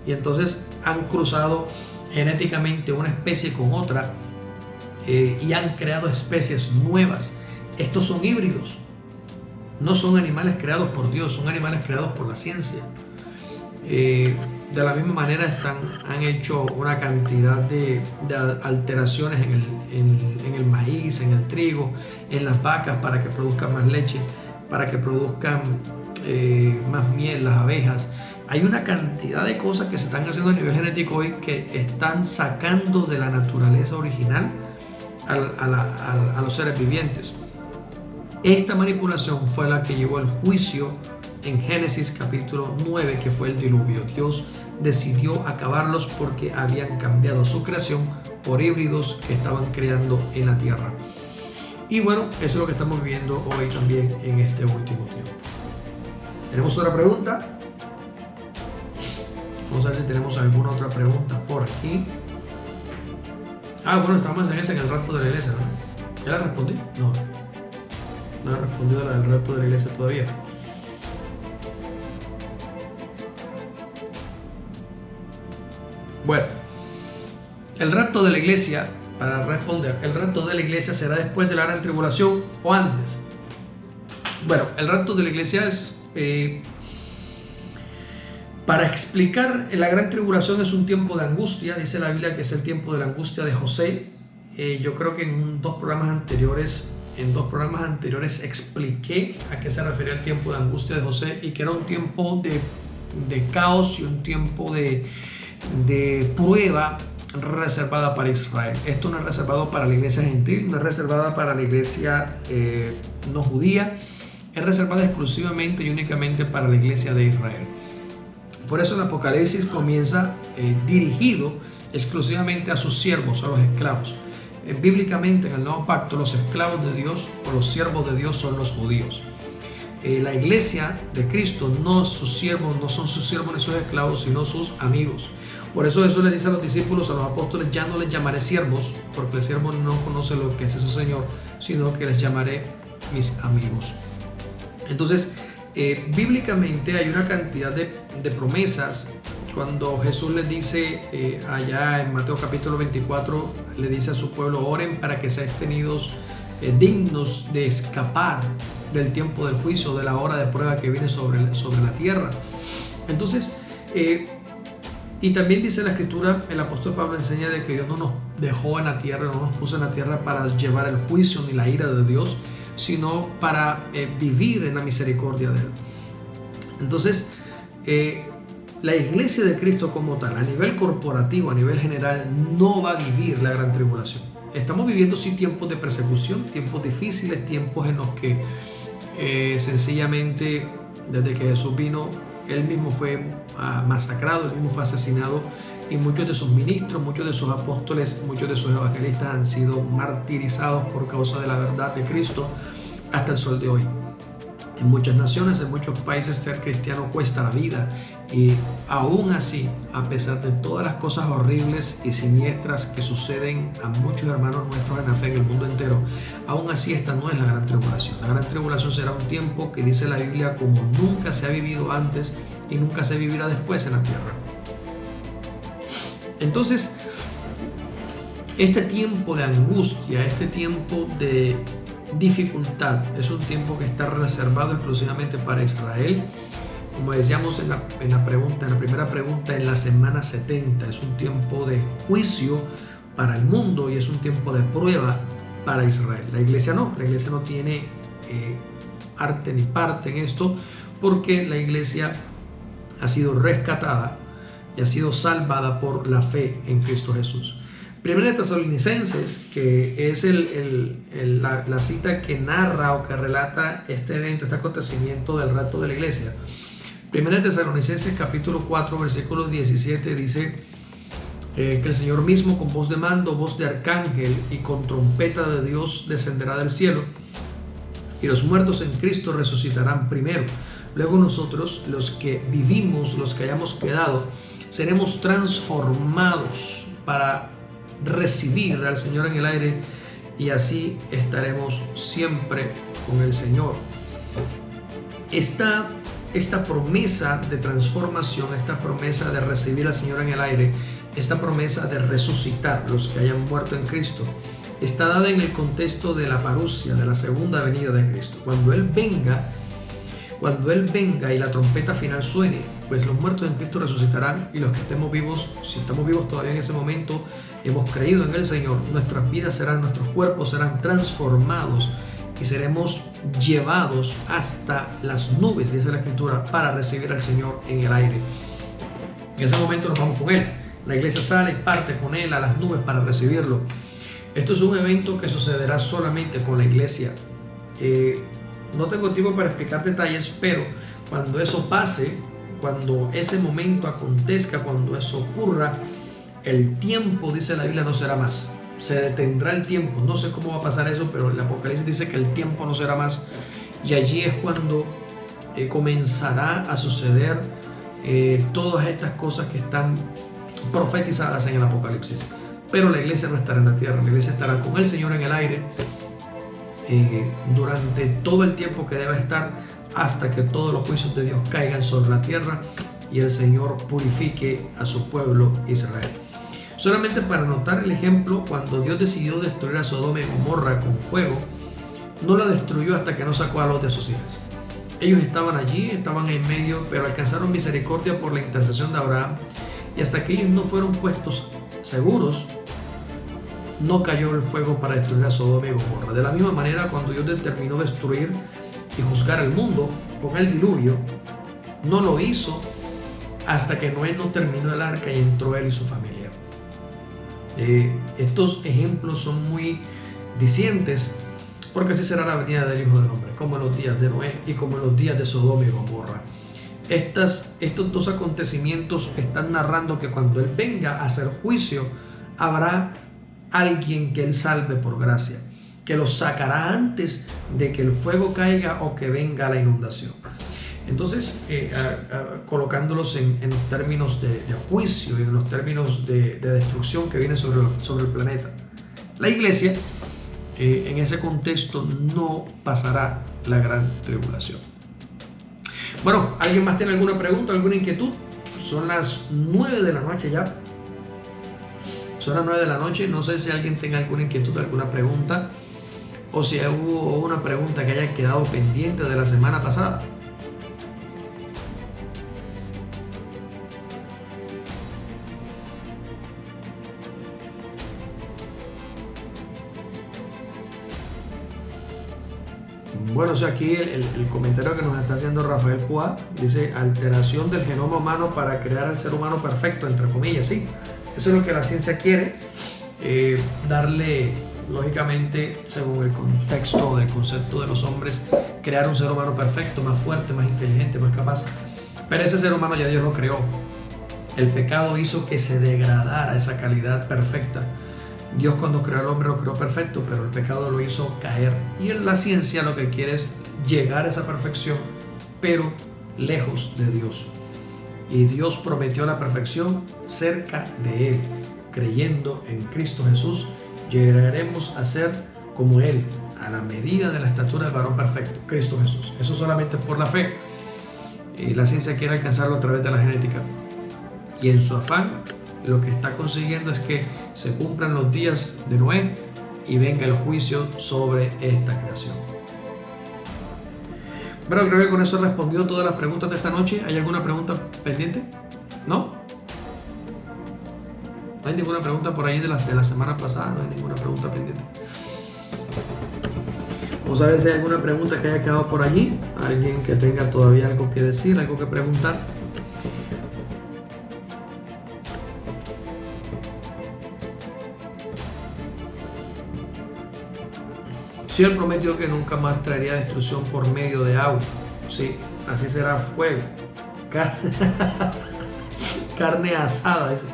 Y entonces han cruzado genéticamente una especie con otra y han creado especies nuevas. Estos son híbridos, no son animales creados por Dios, son animales creados por la ciencia. De la misma manera han hecho una cantidad de alteraciones en el maíz, en el trigo, en las vacas para que produzcan más leche, para que produzcan más miel, las abejas. Hay una cantidad de cosas que se están haciendo a nivel genético hoy que están sacando de la naturaleza original a los seres vivientes. Esta manipulación fue la que llevó el juicio en Génesis capítulo 9, que fue el diluvio. Dios decidió acabarlos porque habían cambiado su creación por híbridos que estaban creando en la tierra. Y bueno, eso es lo que estamos viviendo hoy también en este último tiempo. ¿Tenemos otra pregunta? Vamos a ver si tenemos alguna otra pregunta por aquí. Bueno, estamos en el rapto de la iglesia, ¿no? ¿Ya la respondí? No he respondido a la del rapto de la iglesia todavía. Bueno, el rapto de la iglesia, para responder, el rapto de la iglesia será después de la gran tribulación o antes. Bueno, el rapto de la iglesia es... para explicar, la gran tribulación es un tiempo de angustia. Dice la Biblia que es el tiempo de la angustia de José. Yo creo que en dos programas anteriores expliqué a qué se refería el tiempo de angustia de José, y que era un tiempo de caos y un tiempo de prueba reservada para Israel. Esto no es reservado para la iglesia gentil, no es reservada para la iglesia no judía, es reservada exclusivamente y únicamente para la iglesia de Israel. Por eso el Apocalipsis comienza dirigido exclusivamente a sus siervos, a los esclavos. Bíblicamente en el Nuevo Pacto los esclavos de Dios o los siervos de Dios son los judíos. La iglesia de Cristo no son sus siervos ni sus esclavos, sino sus amigos. Por eso Jesús le dice a los discípulos, a los apóstoles: ya no les llamaré siervos, porque el siervo no conoce lo que es su Señor, sino que les llamaré mis amigos. Entonces, bíblicamente hay una cantidad de promesas. Cuando Jesús les dice allá en Mateo capítulo 24, le dice a su pueblo: oren para que seáis tenidos dignos de escapar del tiempo del juicio, de la hora de prueba que viene sobre la tierra. Entonces, y también dice la escritura, el apóstol Pablo enseña de que Dios no nos dejó en la tierra, no nos puso en la tierra para llevar el juicio ni la ira de Dios, sino para vivir en la misericordia de Él. Entonces, la iglesia de Cristo como tal, a nivel corporativo, a nivel general, no va a vivir la gran tribulación. Estamos viviendo sí tiempos de persecución, tiempos difíciles, tiempos en los que sencillamente desde que Jesús vino, Él mismo fue masacrado, Él mismo fue asesinado, y muchos de sus ministros, muchos de sus apóstoles, muchos de sus evangelistas han sido martirizados por causa de la verdad de Cristo hasta el sol de hoy. En muchas naciones, en muchos países, ser cristiano cuesta la vida, y aún así, a pesar de todas las cosas horribles y siniestras que suceden a muchos hermanos nuestros en la fe en el mundo entero, aún así esta no es la gran tribulación. La gran tribulación será un tiempo que dice la Biblia como nunca se ha vivido antes y nunca se vivirá después en la tierra. Entonces, este tiempo de angustia, este tiempo de dificultad, es un tiempo que está reservado exclusivamente para Israel. Como decíamos en la primera pregunta, en la semana 70, es un tiempo de juicio para el mundo y es un tiempo de prueba para Israel. La iglesia no tiene arte ni parte en esto, porque la iglesia ha sido rescatada y ha sido salvada por la fe en Cristo Jesús. Primera de Tesalonicenses, que es la cita que narra o que relata este evento, este acontecimiento del rapto de la iglesia. Primera de Tesalonicenses capítulo 4, versículo 17 dice que el Señor mismo, con voz de mando, voz de arcángel y con trompeta de Dios, descenderá del cielo, y los muertos en Cristo resucitarán primero. Luego nosotros, los que vivimos, los que hayamos quedado, seremos transformados para recibir al Señor en el aire, y así estaremos siempre con el Señor. Esta promesa de transformación, esta promesa de recibir al Señor en el aire, esta promesa de resucitar los que hayan muerto en Cristo, está dada en el contexto de la parusia, de la segunda venida de Cristo. Cuando Él venga y la trompeta final suene, pues los muertos en Cristo resucitarán, y los que estemos vivos, si estamos vivos todavía en ese momento, hemos creído en el Señor, nuestras vidas nuestros cuerpos serán transformados y seremos llevados hasta las nubes, dice la Escritura, para recibir al Señor en el aire. En ese momento nos vamos con Él. La iglesia sale y parte con Él a las nubes para recibirlo. Esto es un evento que sucederá solamente con la iglesia. No tengo tiempo para explicar detalles, pero cuando eso pase, cuando ese momento acontezca, cuando eso ocurra, el tiempo, dice la Biblia, no será más. Se detendrá el tiempo. No sé cómo va a pasar eso, pero el Apocalipsis dice que el tiempo no será más. Y allí es cuando comenzará a suceder todas estas cosas que están profetizadas en el Apocalipsis. Pero la iglesia no estará en la tierra. La iglesia estará con el Señor en el aire durante todo el tiempo que debe estar, hasta que todos los juicios de Dios caigan sobre la tierra y el Señor purifique a su pueblo Israel. Solamente para notar el ejemplo, cuando Dios decidió destruir a Sodoma y Gomorra con fuego, no la destruyó hasta que no sacó a Lot de sus hijas. Ellos estaban allí, estaban en medio, pero alcanzaron misericordia por la intercesión de Abraham, y hasta que ellos no fueron puestos seguros, no cayó el fuego para destruir a Sodoma y Gomorra. De la misma manera, cuando Dios determinó destruir y juzgar al mundo con el diluvio, no lo hizo hasta que Noé no terminó el arca y entró él y su familia. Estos ejemplos son muy dicientes, porque así será la venida del Hijo del Hombre, como en los días de Noé y como en los días de Sodoma y Gomorra. Estos dos acontecimientos están narrando que cuando Él venga a hacer juicio, habrá alguien que Él salve por gracia, que los sacará antes de que el fuego caiga o que venga la inundación. Entonces, colocándolos en términos de juicio y en los términos de destrucción que viene sobre el planeta. La iglesia, en ese contexto, no pasará la gran tribulación. Bueno, ¿alguien más tiene alguna pregunta, alguna inquietud? Son las 9 de la noche ya. Son las 9 de la noche. No sé si alguien tenga alguna inquietud, alguna pregunta, o si hubo una pregunta que haya quedado pendiente de la semana pasada. Bueno, o sea, aquí el comentario que nos está haciendo Rafael Pua dice: alteración del genoma humano para crear al ser humano perfecto, entre comillas. Sí, eso es lo que la ciencia quiere, darle, lógicamente, según el contexto del concepto de los hombres, crear un ser humano perfecto, más fuerte, más inteligente, más capaz. Pero ese ser humano ya Dios lo creó. El pecado hizo que se degradara esa calidad perfecta. Dios, cuando creó al hombre, lo creó perfecto, pero el pecado lo hizo caer. Y en la ciencia lo que quiere es llegar a esa perfección, pero lejos de Dios. Y Dios prometió la perfección cerca de Él. Creyendo en Cristo Jesús, llegaremos a ser como Él, a la medida de la estatura del varón perfecto, Cristo Jesús. Eso solamente por la fe. La ciencia quiere alcanzarlo a través de la genética. Y en su afán, lo que está consiguiendo es que se cumplan los días de Noé y venga el juicio sobre esta creación. Bueno, creo que con eso he respondido todas las preguntas de esta noche. ¿Hay alguna pregunta pendiente? ¿No? No hay ninguna pregunta por ahí de la semana pasada. No hay ninguna pregunta pendiente. Vamos a ver si hay alguna pregunta que haya quedado por allí. Alguien que tenga todavía algo que decir, algo que preguntar. Si Él prometió que nunca más traería destrucción por medio de agua, sí, así será fuego, carne asada, dice,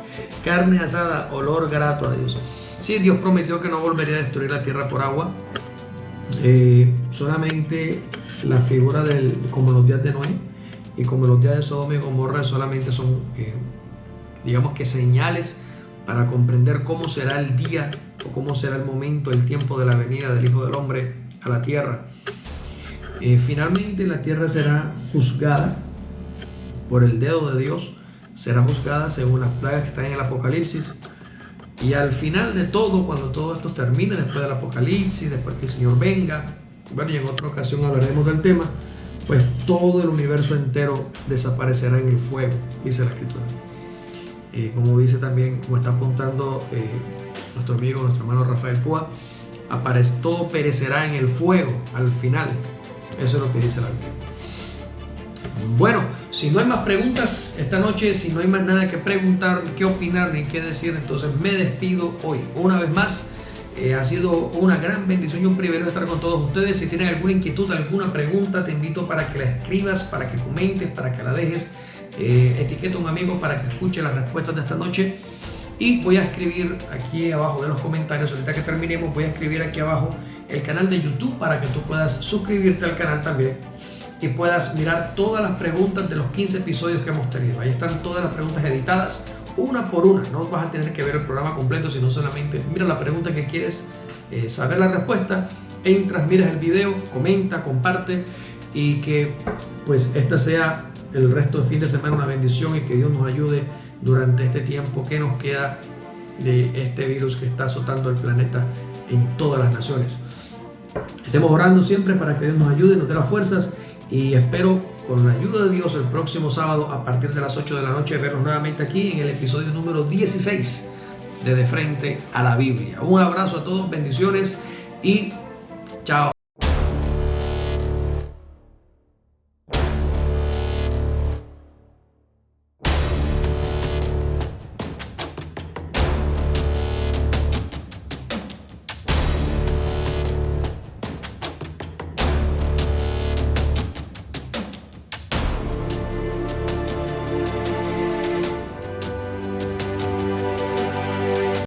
carne asada, olor grato a Dios. Sí, Dios prometió que no volvería a destruir la tierra por agua. Solamente la figura como los días de Noé y como los días de Sodoma y Gomorra solamente son, digamos que señales para comprender cómo será el día o cómo será el momento, el tiempo de la venida del Hijo del Hombre a la tierra. Finalmente la tierra será juzgada por el dedo de Dios, será juzgada según las plagas que están en el Apocalipsis. Y al final de todo, cuando todo esto termine, después del Apocalipsis, después que el Señor venga, bueno, y en otra ocasión hablaremos del tema, pues todo el universo entero desaparecerá en el fuego, dice la Escritura. Como dice también, como está apuntando nuestro amigo, nuestro hermano Rafael Pua, todo perecerá en el fuego al final. Eso es lo que dice la Biblia. Bueno, si no hay más preguntas esta noche, si no hay más nada que preguntar, qué opinar ni qué decir, entonces me despido hoy. Una vez más, ha sido una gran bendición y un privilegio estar con todos ustedes. Si tienen alguna inquietud, alguna pregunta, te invito para que la escribas, para que comentes, para que la dejes. Etiqueta a un amigo para que escuche las respuestas de esta noche. Y voy a escribir aquí abajo de los comentarios, ahorita que terminemos, voy a escribir aquí abajo el canal de YouTube para que tú puedas suscribirte al canal también y puedas mirar todas las preguntas de los 15 episodios que hemos tenido. Ahí están todas las preguntas editadas, una por una. No vas a tener que ver el programa completo, sino solamente mira la pregunta que quieres saber la respuesta, entras, miras el video, comenta, comparte, y que pues esta sea el resto del fin de semana una bendición, y que Dios nos ayude durante este tiempo que nos queda de este virus que está azotando el planeta en todas las naciones. Estemos orando siempre para que Dios nos ayude, nos dé las fuerzas, y espero con la ayuda de Dios el próximo sábado a partir de las 8 de la noche vernos nuevamente aquí en el episodio número 16 de Frente a la Biblia. Un abrazo a todos, bendiciones y chao.